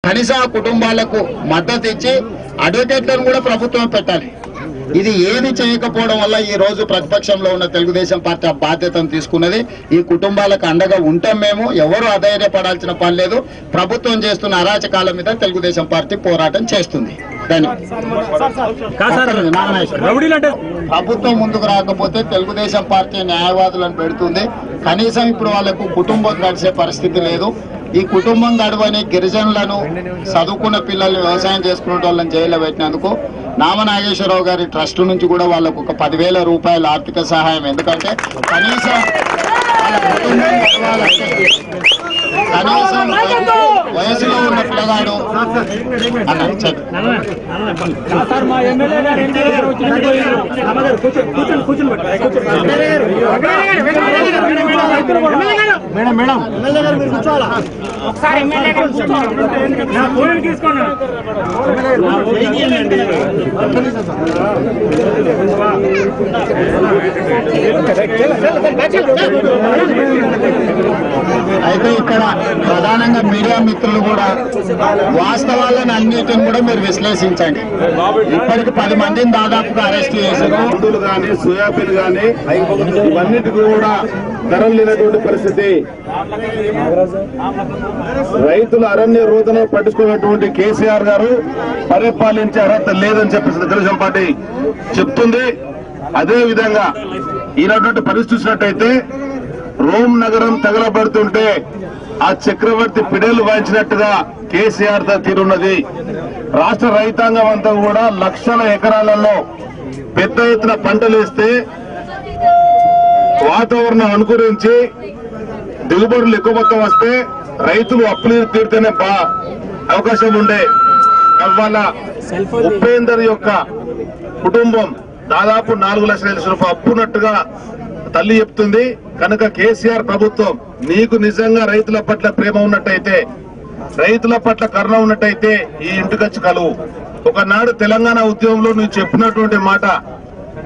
కనీసం ఆ కుటుంబాలకు మద్దతు ఇచ్చి అడ్వకేట్లను కూడా ప్రభుత్వం పెట్టాలి. ఇది ఏది చేయకపోవడం వల్ల ఈ రోజు ప్రతిపక్షంలో ఉన్న తెలుగుదేశం పార్టీ ఆ బాధ్యతను తీసుకున్నది. ఈ కుటుంబాలకు అండగా ఉంటాం మేము, ఎవరు అధైర్యపడాల్సిన పని లేదు. ప్రభుత్వం చేస్తున్న అరాచకాల మీద తెలుగుదేశం పార్టీ పోరాటం చేస్తుంది. ప్రభుత్వం ముందుకు రాకపోతే తెలుగుదేశం పార్టీ న్యాయవాదులను పెడుతుంది. కనీసం ఇప్పుడు వాళ్లకు కుటుంబం గడిచే పరిస్థితి లేదు. ఈ కుటుంబం గడవని గిరిజనులను చదువుకున్న పిల్లల్ని వ్యవసాయం చేసుకునే వాళ్ళని జైల్లో పెట్టినందుకు నామనాగేశ్వరరావు గారి ట్రస్ట్ నుంచి కూడా వాళ్ళకు ఒక 10,000 రూపాయల ఆర్థిక సహాయం. ఎందుకంటే కనీసం వయసులో ఉన్న పిల్లగాడు అయితే ఇక్కడ ప్రధానంగా మీడియా మిత్రులు కూడా వాస్తవాలను అన్నిటిని కూడా మీరు విశ్లేషించండి. ఇప్పటికి 10 మందిని దాదాపుగా అరెస్ట్ చేశారు. మందులు కానీ సోయాబీన్ కానీ ఇవన్నిటికీ కూడా ధరలు లేనటువంటి పరిస్థితి. రైతుల అరణ్య రోదన పట్టించుకున్నటువంటి కేసీఆర్ గారు పరిపాలించే అర్హత లేదని చెప్పేసి తెలుగుదేశం పార్టీ చెప్తుంది. అదే విధంగా ఈనాటి పరిస్థితి చూసినట్టయితే రోమ్ నగరం తగలబడుతుంటే ఆ చక్రవర్తి పిడేలు వాయించినట్టుగా కేసీఆర్ తీరున్నది. రాష్ట్ర రైతాంగం అంతా కూడా లక్షల ఎకరాలలో పెద్ద ఎత్తున పంటలు వేస్తే వాతావరణం అనుకూలించి దిగుబడులు ఎక్కువ మొత్తం వస్తే రైతులు అప్పులు తీరితేనే అవకాశం ఉండే. ఇవాళ ఉపేందర్ యొక్క కుటుంబం దాదాపు 4 లక్షల రూపాయలు అప్పున్నట్టుగా తల్లి చెప్తుంది. కనుక కేసీఆర్ ప్రభుత్వం నీకు నిజంగా రైతుల పట్ల ప్రేమ ఉన్నట్టయితే, రైతుల పట్ల కరుణ ఉన్నట్టయితే ఈ ఇంటికొచ్చి కలువు. ఒకనాడు తెలంగాణ ఉద్యమంలో నువ్వు చెప్పినటువంటి మాట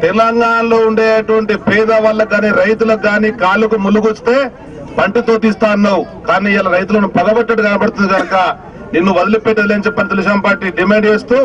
తెలంగాణలో ఉండేటువంటి పేద వాళ్ళకు కానీ రైతులకు కానీ కాళ్ళకు ములుగొస్తే పంటతో తీస్తా అన్నావు. కానీ ఇలా రైతులను పగబట్టడు కనబడుతుంది కనుక నిన్ను వదిలిపెట్టలేని చెప్పని తెలుగుదేశం పార్టీ డిమాండ్ చేస్తూ